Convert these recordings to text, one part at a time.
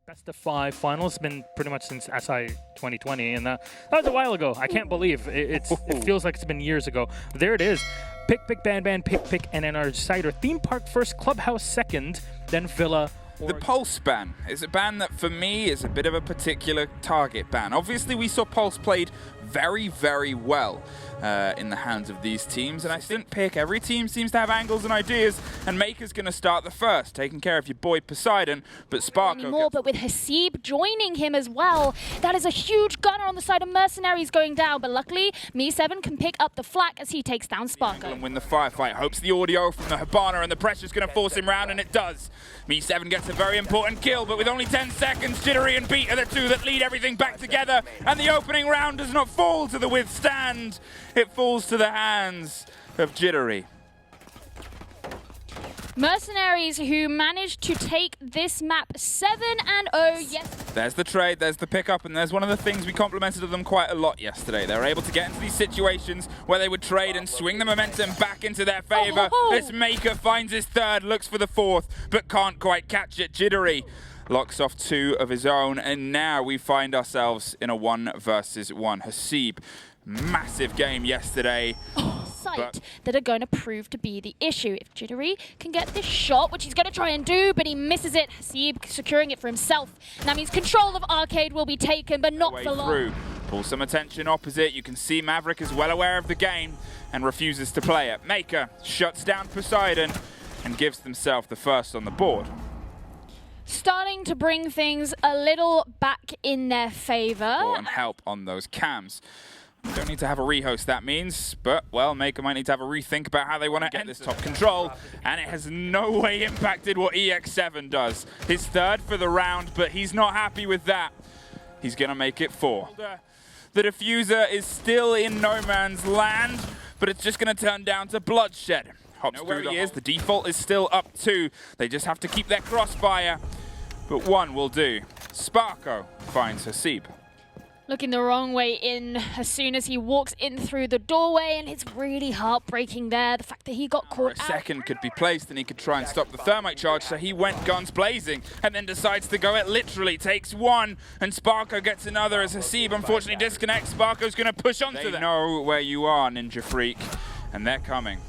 Best of 5 finals. It's been pretty much since SI 2020, and that was a while ago. I can't believe it feels like it's been years ago. But there it is. Pick, pick, ban, ban, pick, pick, and then our decider. Theme Park first, Clubhouse second, then Villa. The Pulse ban is a ban that, for me, is a bit of a particular target ban. Obviously, we saw Pulse played very, very well in the hands of these teams, and I didn't pick. Every team seems to have angles and ideas, and Maker's going to start the first, taking care of your boy Poseidon, but Sparko... But with Hasib joining him as well, that is a huge gunner on the side of MercenarieZ going down, but luckily, Me7 can pick up the flak as he takes down Sparko. And win the firefight. Hopes the audio from the Hibana, and the pressure's going to force him round, and it does. Me7 gets a very important kill, but with only 10 seconds, Jittery and Beat are the two that lead everything back together, and the opening round does not fall to the withstand. It falls to the hands of Jittery. MercenarieZ, who managed to take this map 7-0, yes. There's the trade, there's the pickup, and there's one of the things we complimented them quite a lot yesterday. They were able to get into these situations where they would trade and swing the momentum back into their favor. This Maker finds his third, looks for the fourth, but can't quite catch it. Jittery locks off 2 of his own, and now we find ourselves in a 1 versus 1. Hasib, massive game yesterday. That are going to prove to be the issue. If Jittery can get this shot, which he's going to try and do, but he misses it, Hasib securing it for himself. And that means control of Arcade will be taken, but not for long. Pull some attention opposite. You can see Maverick is well aware of the game and refuses to play it. Maker shuts down Poseidon and gives themselves the first on the board. Starting to bring things a little back in their favor. And help on those cams. We don't need to have a rehost, that means, but, well, Maker might need to have a rethink about how they want to get this top control, and it has no way impacted what EX7 does. His third for the round, but he's not happy with that. He's going to make it 4. The diffuser is still in no man's land, but it's just going to turn down to bloodshed. Hops through he is. The default is still up 2. They just have to keep their crossfire, but 1 will do. Sparko finds Hasib. Looking the wrong way in as soon as he walks in through the doorway, and it's really heartbreaking there. The fact that he got caught out. A second could be placed, and he could try and stop the thermite charge, so he went guns blazing, and then decides to go it literally. Takes 1, and Sparko gets another as Hasib unfortunately disconnects. Sparko's going to push onto them. They know where you are, Ninja Freak, and they're coming.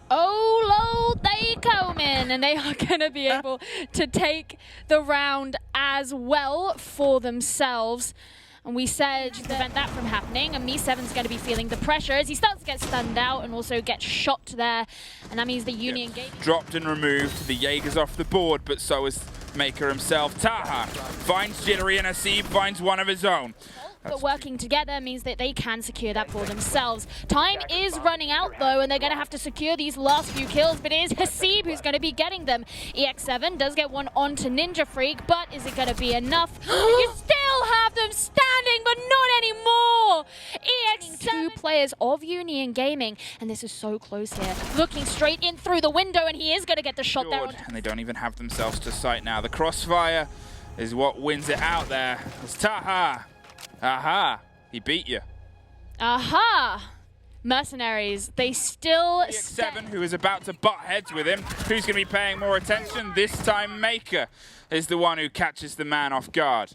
Oh, Lord, they come in, and they are going to be able to take the round as well for themselves. And we said to prevent that from happening, and Me7's going to be feeling the pressure as he starts to get stunned out and also get shot there. And that means the Union Gate dropped and removed. The Jaeger's off the board, but so is Maker himself. Taha finds Jittery, and Hasib finds 1 of his own. But working together means that they can secure that for themselves. Time is running out, though, and they're going to have to secure these last few kills, but it is Hasib who's going to be getting them. EX7 does get 1 onto Ninja Freak, but is it going to be enough? You still have them standing, but not anymore! EX7, 2 players of Union Gaming, and this is so close here. Looking straight in through the window, and he is going to get the shot there. And they don't even have themselves to sight now. The crossfire is what wins it out there. It's Taha. Aha! He beat you. Aha! MercenarieZ, they still EX7, who is about to butt heads with him. Who's going to be paying more attention? This time Maker is the one who catches the man off guard.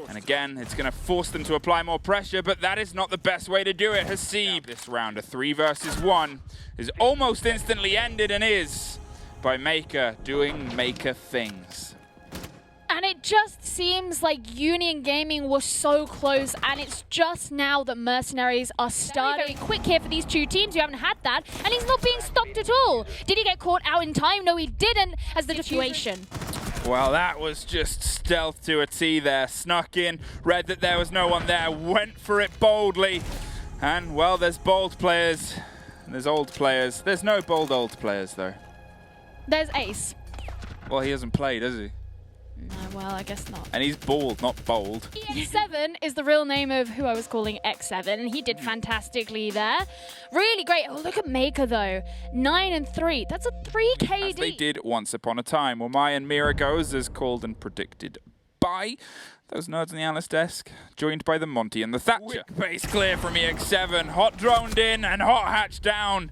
And again, it's going to force them to apply more pressure, but that is not the best way to do it. Hasib, this round of 3 versus 1, is almost instantly ended, and is by Maker doing Maker things. And it just seems like Union Gaming was so close, and it's just now that MercenarieZ are starting. Very quick here for these 2 teams who haven't had that, and he's not being stopped at all. Did he get caught out in time? No, he didn't, as the situation. Well, that was just stealth to a T there. Snuck in, read that there was no one there, went for it boldly. And, well, there's bold players, and there's old players. There's no bold old players, though. There's Ace. Well, he hasn't played, has he? No, well, I guess not. And he's bald, not bold. EX7 is the real name of who I was calling X7, and he did fantastically there. Really great. Oh, look at Maker, though. 9-3. That's a 3 KD. As they did once upon a time. Well, my and Mira goes as called and predicted by those nerds on the analyst desk, joined by the Monty and the Thatcher. Base clear from EX7. Hot droned in and hot hatch down.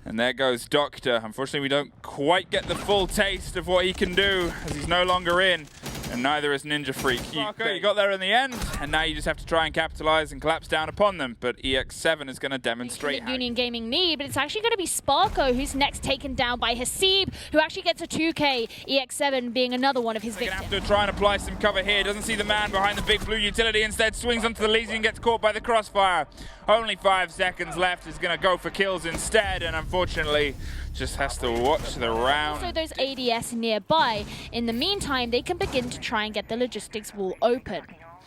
And there goes Doctor. Unfortunately, we don't quite get the full taste of what he can do, as he's no longer in. And neither is Ninja Freak. You got there in the end, and now you just have to try and capitalize and collapse down upon them. But EX7 is going to demonstrate how Union Gaming need, but it's actually going to be Sparko who's next taken down by Hasib, who actually gets a 2K, EX7 being another one of his victims. Have to try and apply some cover here. Doesn't see the man behind the big blue utility. Instead swings onto the Legion and gets caught by the crossfire. Only 5 seconds left. Is going to go for kills instead, and unfortunately just has to watch the round. Also those ADS nearby. In the meantime, they can begin to try and get the logistics wall open.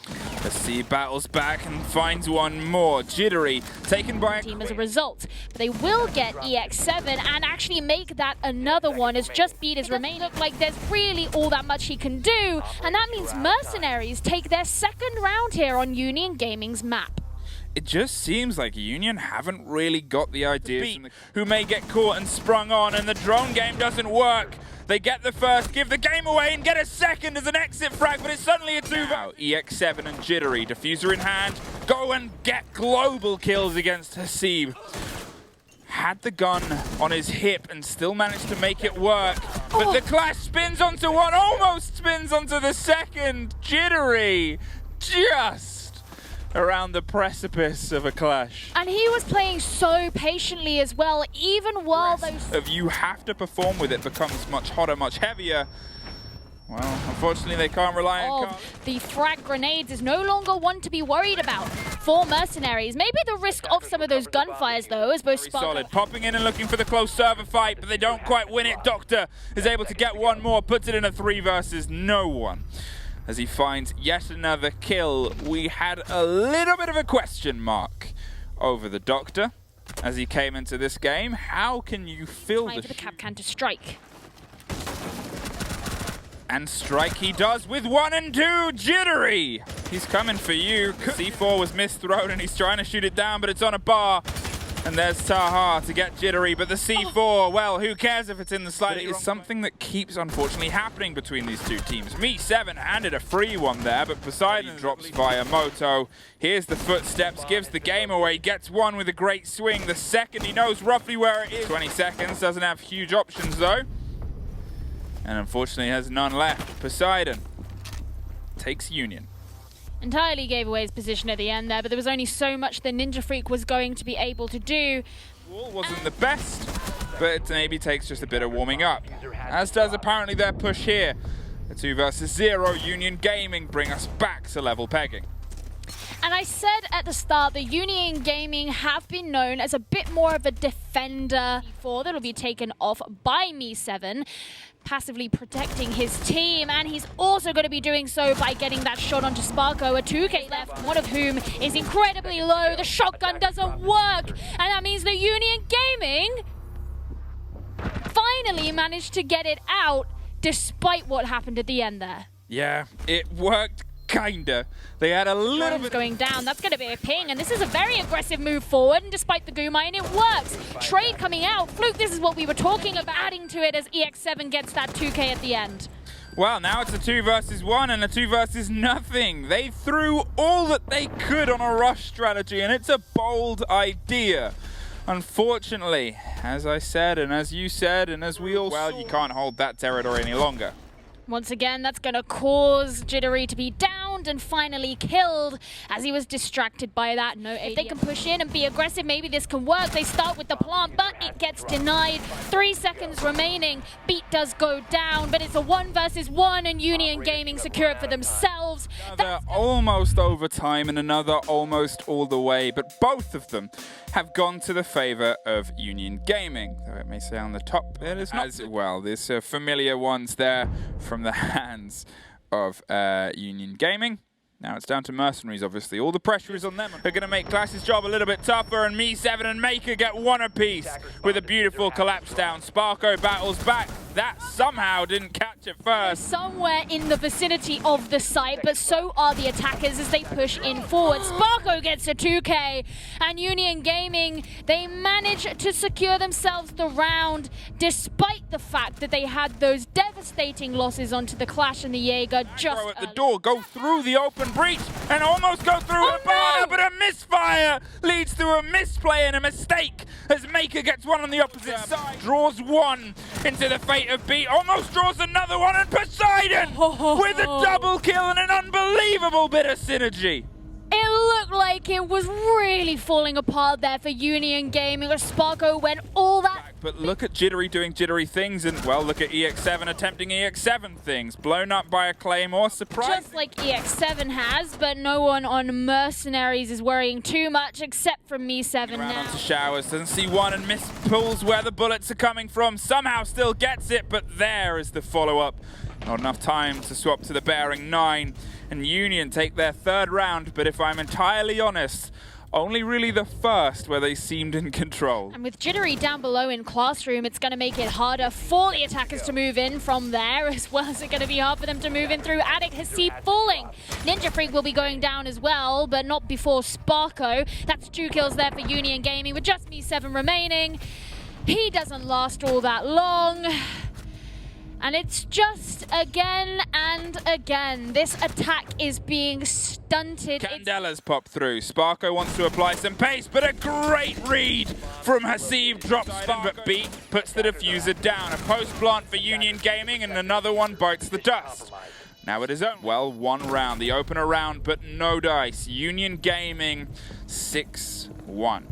Hasib battles back and finds one more. Jittery taken by a team as a result. But they will get EX7 and actually make that another one, as just beat his remaining. Look like there's really all that much he can do, and that means Mercenaries take their second round here on Union Gaming's map. It just seems like Union haven't really got the ideas who may get caught and sprung on, and the drone game doesn't work. They get the first, give the game away, and get a second as an exit frag, but it's suddenly a 2. Now, EX7 and Jittery, diffuser in hand, go and get global kills against Hasib. Had the gun on his hip and still managed to make it work, but the clash spins onto one, almost spins onto the second. Jittery just around the precipice of a clash. And he was playing so patiently as well, even while those... You have to perform with it becomes much hotter, much heavier. Well, unfortunately they can't rely on the frag grenades is no longer one to be worried about for Mercenaries. Maybe the risk of some of those gunfires though, as both solid. Popping in and looking for the close server fight, but they don't quite win it. Doctor is able to get one more, puts it in a 3 versus no one. As he finds yet another kill. We had a little bit of a question mark over the Doctor as he came into this game. How can you fill the Kapkan to strike? And strike he does with 1 and 2. Jittery! He's coming for you. C4 was misthrown and he's trying to shoot it down, but it's on a bar. And there's Taha to get Jittery, but the C4, well, who cares if it's in the slide? It is something that keeps, unfortunately, happening between these two teams. Me7 handed a free one there, but Poseidon drops via Moto. Here's the footsteps, gives the game away, gets one with a great swing. The second, he knows roughly where it is. 20 seconds, doesn't have huge options, though. And unfortunately has none left. Poseidon takes Union. Entirely gave away his position at the end there, but there was only so much the Ninja Freak was going to be able to do. Wall wasn't the best, but it maybe takes just a bit of warming up. As does apparently their push here. The 2 versus 0, Union Gaming bring us back to level pegging. And I said at the start that Union Gaming have been known as a bit more of a defender. That'll be taken off by Me7, passively protecting his team, and he's also going to be doing so by getting that shot onto Sparko. A 2K left, one of whom is incredibly low. The shotgun doesn't work, and that means that Union Gaming finally managed to get it out despite what happened at the end there. Yeah, it worked. Kinda. They had a little bit going down. That's going to be a ping, and this is a very aggressive move forward, and despite the Goomine, it works. Trade coming out. Fluke, this is what we were talking about, adding to it as EX7 gets that 2K at the end. Well, now it's a 2 versus 1 and a 2 versus nothing. They threw all that they could on a rush strategy, and it's a bold idea. Unfortunately, as I said, and as you said, and as we all saw, you can't hold that territory any longer. Once again, that's going to cause Jittery to be downed and finally killed as he was distracted by that. No, if they can push in and be aggressive, maybe this can work. They start with the plant, but it gets denied. 3 seconds remaining. Beat does go down, but it's a 1 versus 1, and Union Gaming secure it for themselves. Another almost overtime and another almost all the way, but both of them have gone to the favor of Union Gaming. Though it may say on the top, it is not as well. There's familiar ones there from the hands of Union Gaming. Now it's down to Mercenaries, obviously. All the pressure is on them. They're going to make Clash's job a little bit tougher, and Me7 and Maker get 1 apiece with a beautiful collapse down. Sparko battles back. That somehow didn't catch it first. Somewhere in the vicinity of the site, but so are the attackers as they push in forward. Sparko gets a 2K, and Union Gaming, they manage to secure themselves the round, despite the fact that they had those devastating losses onto the Clash and the Jaeger just at the door, go through the open breach, and almost go through the bar, but a misfire leads to a misplay and a mistake as Maker gets 1 on the opposite side. Draws 1 into the fate of B, almost draws another another one, and Poseidon with a double kill and an unbelievable bit of synergy. It looked like it was really falling apart there for Union Gaming. Sparko went all that. But look at Jittery doing Jittery things, and well, look at EX7 attempting EX7 things. Blown up by a Claymore, surprise. Just like EX7 has, but no one on MercenarieZ is worrying too much except for Me7 now. Onto Showers, doesn't see one and miss pulls where the bullets are coming from. Somehow still gets it, but there is the follow-up. Not enough time to swap to the bearing 9. And Union take their third round, but if I'm entirely honest, only really the first where they seemed in control. And with Jittery down below in Classroom, it's going to make it harder for the attackers to move in from there, as well as it's going to be hard for them to move in through Attic. Hasib falling. Ninja Freak will be going down as well, but not before Sparko. That's 2 kills there for Union Gaming, with just Me7 remaining. He doesn't last all that long. And it's just again and again. This attack is being stunted. Candela's popped through. Sparko wants to apply some pace, but a great read from Hasib. Drops but Beat puts the diffuser down. A post plant for Union Gaming, and another one bites the dust. Now it is own. Well, 1 round. The opener round, but no dice. Union Gaming 6-1.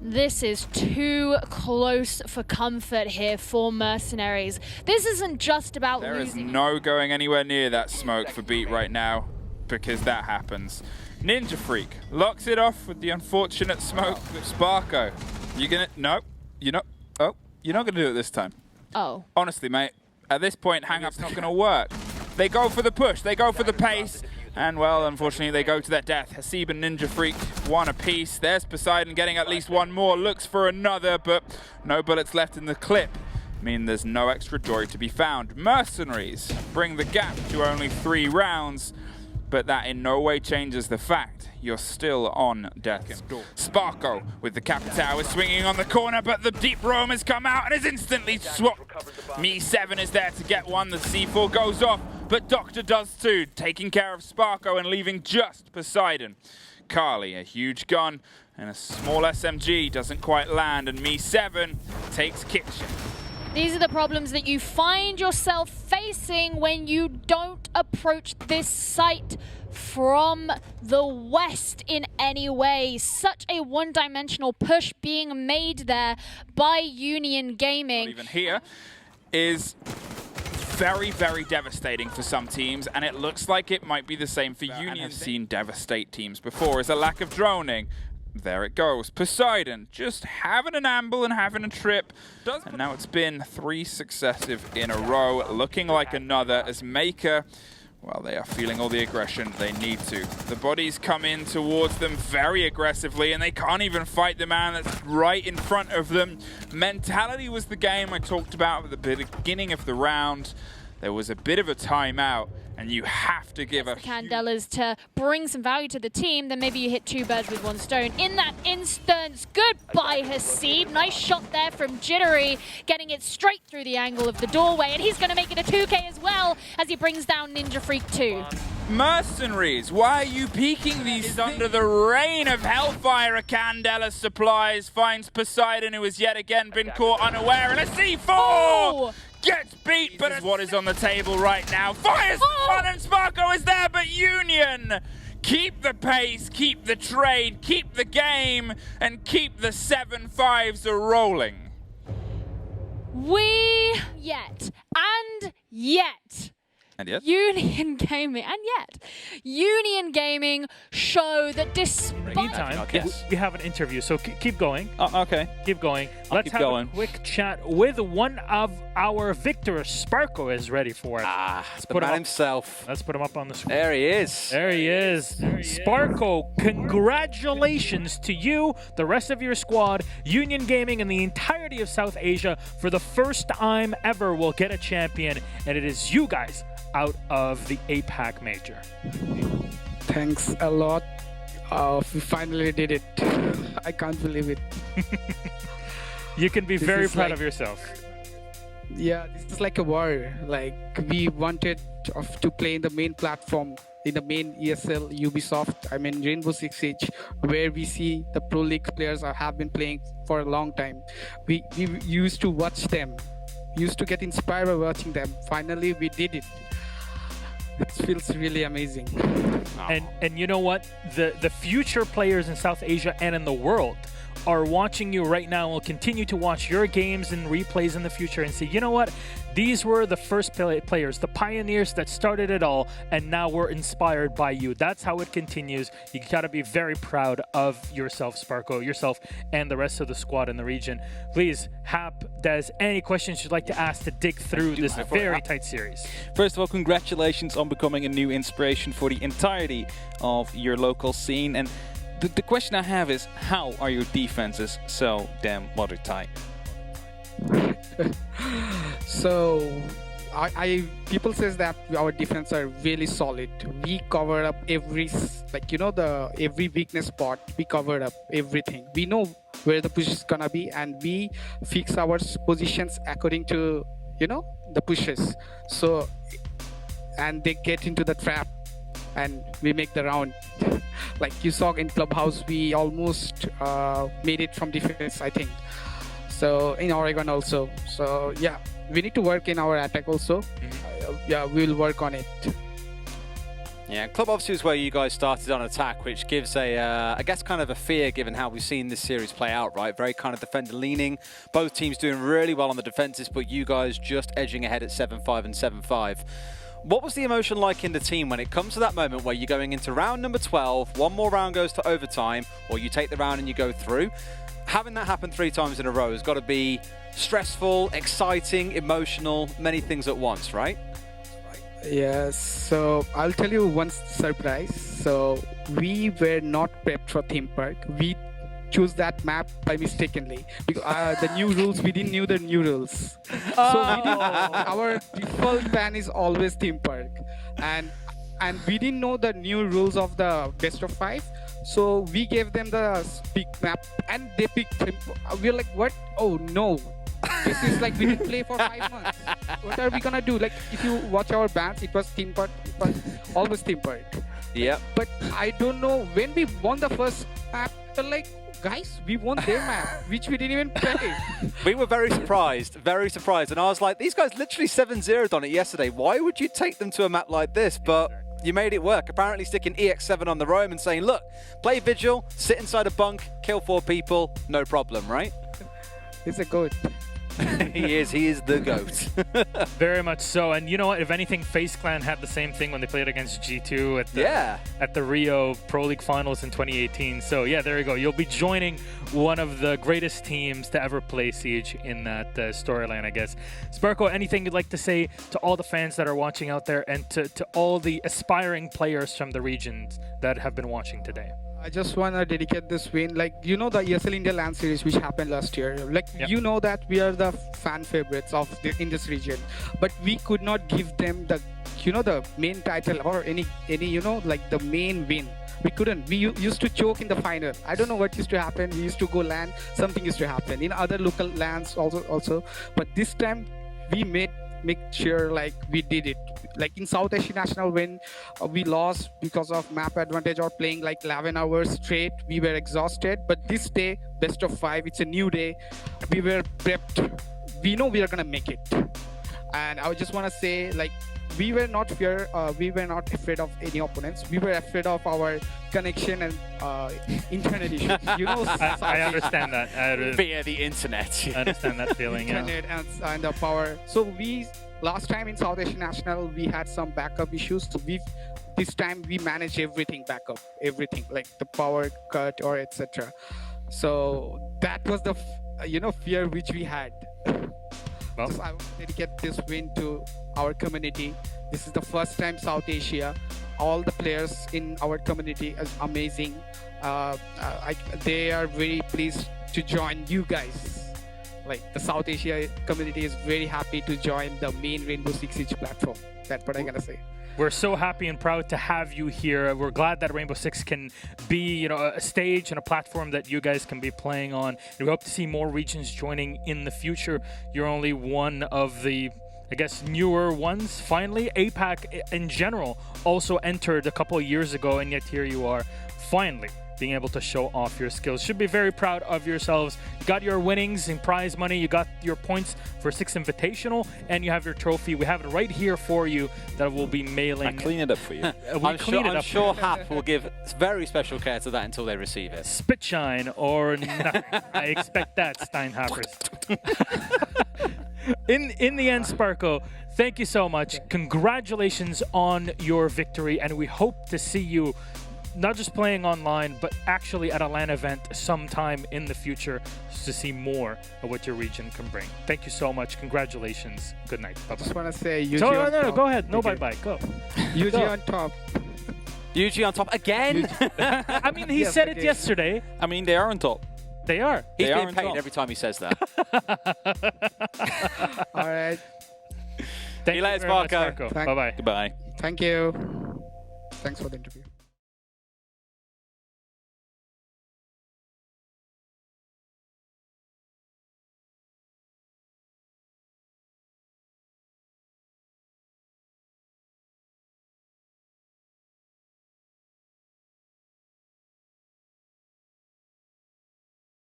This is too close for comfort here for MercenarieZ. This isn't just about losing. There is no going anywhere near that smoke for Beat right now, because that happens. Ninja Freak locks it off with the unfortunate smoke. Sparko, you're gonna... No, you're not... Oh, you're not gonna do it this time. Oh. Honestly, mate, at this point, hang-up's not gonna work. They go for the push, they go for the pace, and well, unfortunately, they go to their death. Hasib and Ninja Freak, 1 apiece. There's Poseidon getting at least 1 more, looks for another, but no bullets left in the clip. I mean, there's no extra joy to be found. MercenarieZ bring the gap to only 3 rounds, but that in no way changes the fact you're still on death's door. Sparko with the Capitao is swinging on the corner, but the deep roam has come out and is instantly swapped. Me7 is there to get one. The C4 goes off, but Doctor does too, taking care of Sparko and leaving just Poseidon. Carly, a huge gun, and a small SMG doesn't quite land, and Me7 takes Kitchen. These are the problems that you find yourself facing when you don't approach this site from the west in any way. Such a one-dimensional push being made there by Union Gaming. Even here is very, very devastating for some teams, and it looks like it might be the same for Union. I've seen devastate teams before. Is a lack of droning. There it goes. Poseidon just having an amble and having a trip. And now it's been 3 successive in a row, looking like another as Maker, well, they are feeling all the aggression they need to. The bodies come in towards them very aggressively, and they can't even fight the man that's right in front of them. Mentality was the game I talked about at the beginning of the round. There was a bit of a timeout, and you have to give a Candelas to bring some value to the team, then maybe you hit 2 birds with 1 stone. In that instance, goodbye Hasib. Nice shot there from Jittery, getting it straight through the angle of the doorway, and he's going to make it a 2K as well as he brings down Ninja Freak 2. MercenarieZ, why are you peeking these under the rain of hellfire? A Candela supplies, finds Poseidon, who has yet again been caught unaware, and a C4! Oh! Gets beat, but it's what is on the table right now. Fires one, and Sparko is there, but Union keep the pace, keep the trade, keep the game, and keep the 7-5s rolling. Yet. Union Gaming show that despite... Meantime, Yes. we have an interview, so keep going. Okay. Keep going. I'll Let's keep have going. a quick chat with one of our victors. Sparko is ready for it. The man himself. Let's put him up on the screen. There he is. There he is. Sparko, congratulations to you, the rest of your squad, Union Gaming, and the entirety of South Asia. For the first time ever, will get a champion, and it is you guys out of the APAC major. Thanks a lot. We finally did it. I can't believe it. You can be This very is proud like- of yourself. Yeah, this is like a war. Like, we wanted to play in the main platform, in the main ESL Ubisoft, I mean Rainbow Six Siege, where we see the Pro League players have been playing for a long time. We used to watch them used to get inspired by watching them. Finally, we did it. It feels really amazing. And you know what? The future players in South Asia and in the world are watching you right now and will continue to watch your games and replays in the future and see, you know what? These were the first players, the pioneers that started it all, and now we're inspired by you. That's how it continues. You gotta be very proud of yourself, Sparko, yourself, and the rest of the squad in the region. Please, Hap, Des, any questions you'd like to ask to dig through this very tight series? First of all, congratulations on becoming a new inspiration for the entirety of your local scene. And the question I have is, how are your defenses so damn watertight? So, people says that our defense are really solid. We cover up every weakness spot. We covered up everything. We know where the push is gonna be, and we fix our positions according to the pushes. So, and they get into the trap, and we make the round. Like you saw in Clubhouse, we almost made it from defense, I think. So in Oregon also. So yeah, we need to work in our attack also. Yeah, we'll work on it. Yeah, Club obviously is where you guys started on attack, which gives I guess kind of a fear given how we've seen this series play out, right? Very kind of defender leaning. Both teams doing really well on the defenses, but you guys just edging ahead at 7-5 and 7-5. What was the emotion like in the team when it comes to that moment where you're going into round number 12, one more round goes to overtime, or you take the round and you go through? Having that happen 3 times in a row has got to be stressful, exciting, emotional, many things at once, right? Yes, so I'll tell you one surprise. So we were not prepped for theme park. We chose that map by mistakenly because the new rules, we didn't know the new rules. So our default plan is always theme park, and we didn't know the new rules of the best of 5. So we gave them the big map, and they picked theme. We're like, what? Oh no. This is like we didn't play for 5 months. What are we gonna do? Like if you watch our bans, it was theme park, it was always theme park. Yeah. But I don't know, when we won the first map, we're like, guys, we won their map, which we didn't even play. We were very surprised, and I was like, these guys literally 7-0'd on it yesterday. Why would you take them to a map like this? But you made it work. Apparently sticking EX7 on the roam and saying, look, play Vigil, sit inside a bunk, kill 4 people, no problem, right? It's a goat. He is the GOAT. Very much so. And you know what? If anything, FaZe Clan had the same thing when they played against G2 at the Rio Pro League Finals in 2018. So yeah, there you go. You'll be joining one of the greatest teams to ever play Siege in that storyline, I guess. Sparko, anything you'd like to say to all the fans that are watching out there and to all the aspiring players from the regions that have been watching today? I just want to dedicate this win, like, you know, the ESL India LAN series which happened last year, like, you know that we are the fan favorites of in this region, but we could not give them the, you know, the main title or any you know, like the main win. We couldn't. We used to choke in the final. I don't know what used to happen. We used to go LAN, something used to happen in other local LANs also, but this time we make sure like we did it. Like in South Asia National, when we lost because of map advantage or playing like 11 hours straight, we were exhausted. But this day, best of 5, it's a new day. We were prepped. We know we are gonna make it. And I just want to say, like, we were not afraid of any opponents. We were afraid of our connection and internet issues. You know, I understand that. Via the internet. I understand that feeling. Internet and the power. So last time in South Asia National, we had some backup issues. So this time we manage everything backup, everything like the power cut or etc. So that was the fear which we had. Well, just I want to dedicate this win to our community. This is the first time South Asia. All the players in our community is amazing. They are very pleased to join you guys. Like the South Asia community is very happy to join the main Rainbow Six Siege platform. That's what I'm gonna say. We're so happy and proud to have you here. We're glad that Rainbow Six can be, a stage and a platform that you guys can be playing on. And we hope to see more regions joining in the future. You're only one of the, I guess, newer ones. Finally, APAC in general also entered a couple of years ago, and yet here you are. Finally, being able to show off your skills. Should be very proud of yourselves. You got your winnings in prize money. You got your points for 6 Invitational, and you have your trophy. We have it right here for you that we'll be mailing. I clean it up for you. I'm sure Hap will give very special care to that until they receive it. Spitshine or nothing. I expect that, Steinhoppers. In the end, Sparko, thank you so much. Congratulations on your victory, and we hope to see you not just playing online, but actually at a LAN event sometime in the future to see more of what your region can bring. Thank you so much. Congratulations. Good night. Bye-bye. I just want to say UG No, on no, top. go ahead. No, Okay. bye-bye. Go. UG Go. on top. UG on top again. I mean, he Yes, said it okay. yesterday. I mean, they are on top. They are. He's They are being on paid top. every time he says that. All right. Thank you later, very much, Sparko. Sparko. Thank- Bye-bye. Goodbye. Thank you. Thanks for the interview.